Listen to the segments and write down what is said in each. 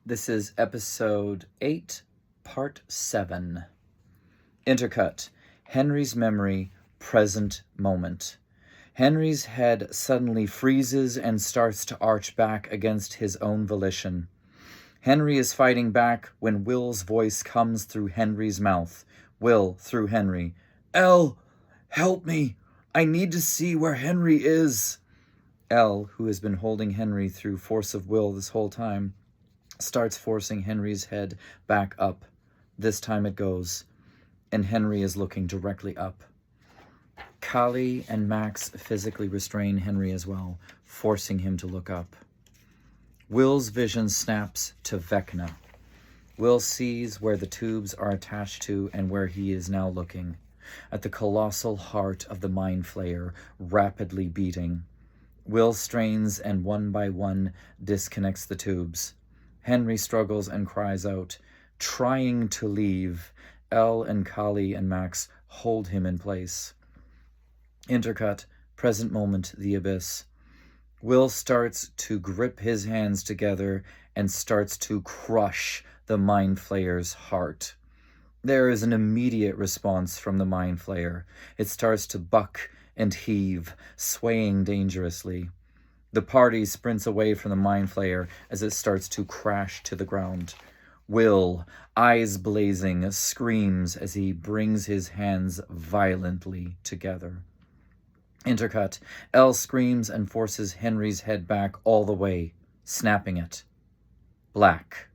This is episode 8, part 7. Intercut. Henry's memory, present moment. Henry's head suddenly freezes and starts to arch back against his own volition. Henry is fighting back when Will's voice comes through Henry's mouth. Will, through Henry. "Elle, help me. I need to see where Henry is." Elle, who has been holding Henry through force of will this whole time, starts forcing Henry's head back up. This time it goes, and Henry is looking directly up. Callie and Max physically restrain Henry as well, forcing him to look up. Will's vision snaps to Vecna. Will sees where the tubes are attached to and where he is now looking, at the colossal heart of the Mind Flayer, rapidly beating. Will strains and one by one disconnects the tubes. Henry struggles and cries out, trying to leave. Elle and Callie and Max hold him in place. Intercut, present moment, the abyss. Will starts to grip his hands together and starts to crush the Mind Flayer's heart. There is an immediate response from the Mind Flayer. It starts to buck and heave, swaying dangerously. The party sprints away from the Mind Flayer as it starts to crash to the ground. Will, eyes blazing, screams as he brings his hands violently together. Intercut. Elle screams and forces Henry's head back all the way, snapping it. Black.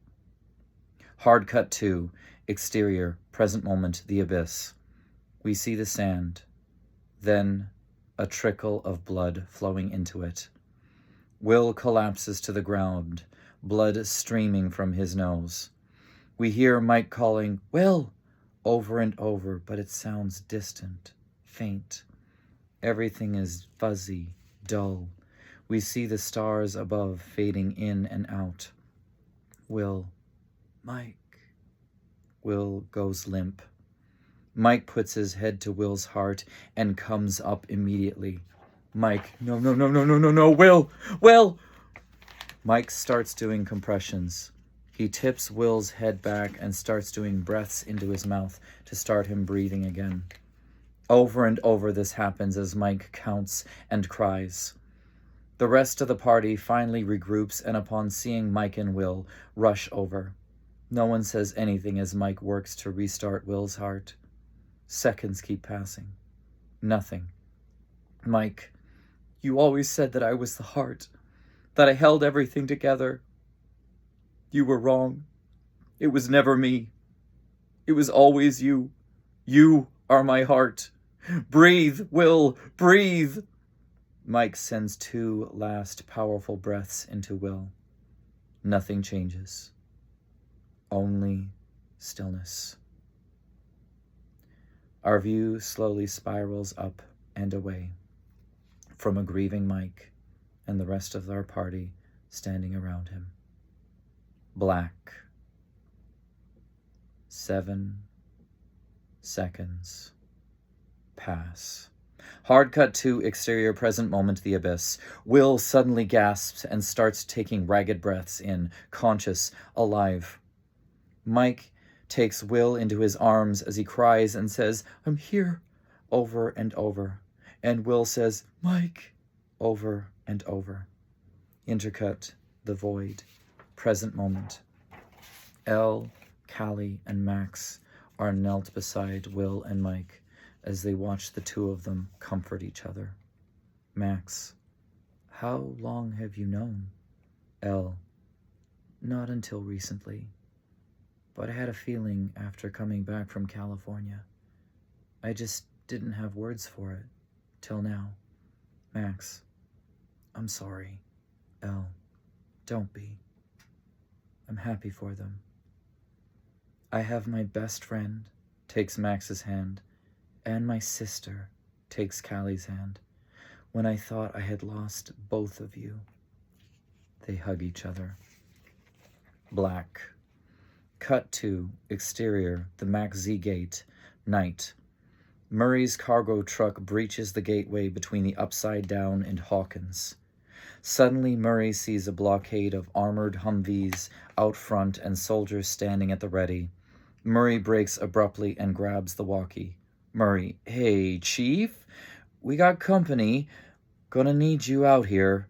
Hard cut 2. Exterior. Present moment. The abyss. We see the sand. Then a trickle of blood flowing into it. Will collapses to the ground, blood streaming from his nose. We hear Mike calling, "Will!" over and over, but it sounds distant, faint. Everything is fuzzy, dull. We see the stars above fading in and out. Will. Mike. Will goes limp. Mike puts his head to Will's heart and comes up immediately. Mike, no, Will! Mike starts doing compressions. He tips Will's head back and starts doing breaths into his mouth to start him breathing again. Over and over this happens as Mike counts and cries. The rest of the party finally regroups and upon seeing Mike and Will, rush over. No one says anything as Mike works to restart Will's heart. Seconds keep passing. Nothing. Mike, you always said that I was the heart, that I held everything together. You were wrong. It was never me. It was always you. You are my heart. Breathe, Will, breathe. Mike sends 2 last powerful breaths into Will. Nothing changes. Only stillness. Our view slowly spirals up and away from a grieving Mike and the rest of our party standing around him. Black. 7 seconds pass. Hard cut 2, exterior, present moment, the abyss. Will suddenly gasps and starts taking ragged breaths in, conscious, alive. Mike takes Will into his arms as he cries and says, "I'm here," over and over. And Will says, "Mike," over and over. Intercut, the void, present moment. Elle, Callie, and Max are knelt beside Will and Mike as they watch the 2 of them comfort each other. Max, how long have you known? Elle, not until recently, but I had a feeling after coming back from California. I just didn't have words for it, till now. Max, I'm sorry. Elle, don't be. I'm happy for them. I have my best friend, takes Max's hand, and my sister, takes Callie's hand. When I thought I had lost both of you. They hug each other. Black. Cut to, exterior, the Max Z gate, night. Murray's cargo truck breaches the gateway between the Upside Down and Hawkins. Suddenly, Murray sees a blockade of armored Humvees out front and soldiers standing at the ready. Murray breaks abruptly and grabs the walkie. Murray, hey, Chief, we got company. Gonna need you out here.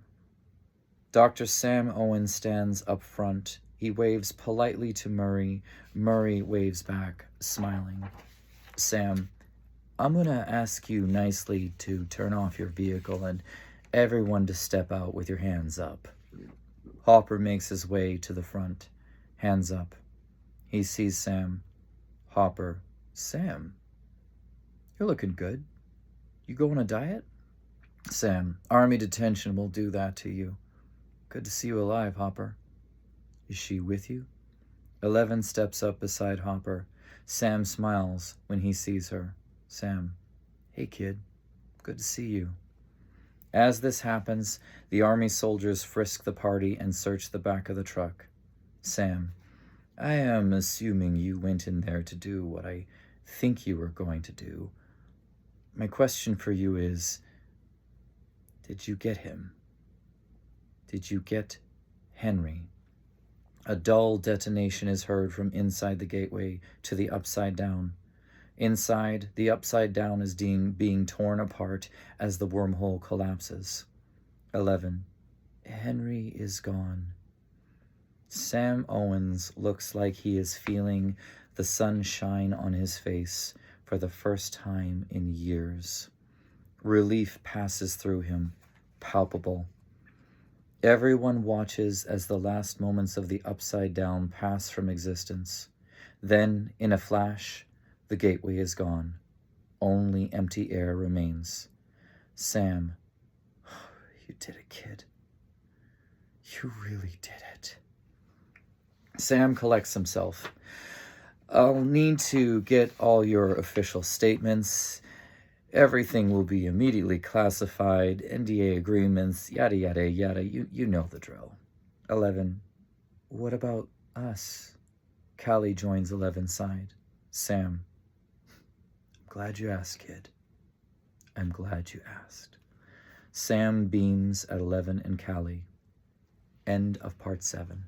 Dr. Sam Owen stands up front. He waves politely to Murray. Murray waves back, smiling. Sam, I'm gonna ask you nicely to turn off your vehicle and everyone to step out with your hands up. Hopper makes his way to the front, hands up. He sees Sam. Hopper, Sam, you're looking good. You go on a diet? Sam, Army detention will do that to you. Good to see you alive, Hopper. Is she with you? 11 steps up beside Hopper. Sam smiles when he sees her. Sam, hey kid, good to see you. As this happens, the Army soldiers frisk the party and search the back of the truck. Sam, I am assuming you went in there to do what I think you were going to do. My question for you is, did you get him? Did you get Henry? A dull detonation is heard from inside the gateway to the Upside Down. Inside, the Upside Down is being torn apart as the wormhole collapses. 11. Henry is gone. Sam Owens looks like he is feeling the sun shine on his face for the first time in years. Relief passes through him, palpable. Everyone watches as the last moments of the Upside Down pass from existence. Then, in a flash, the gateway is gone. Only empty air remains. Sam, you did it, kid. You really did it. Sam collects himself. I'll need to get all your official statements. Everything will be immediately classified, NDA agreements, yada, yada, yada. You know the drill. 11. What about us? Callie joins 11's side. Sam. I'm glad you asked, kid. I'm glad you asked. Sam beams at 11 and Callie. End of part 7.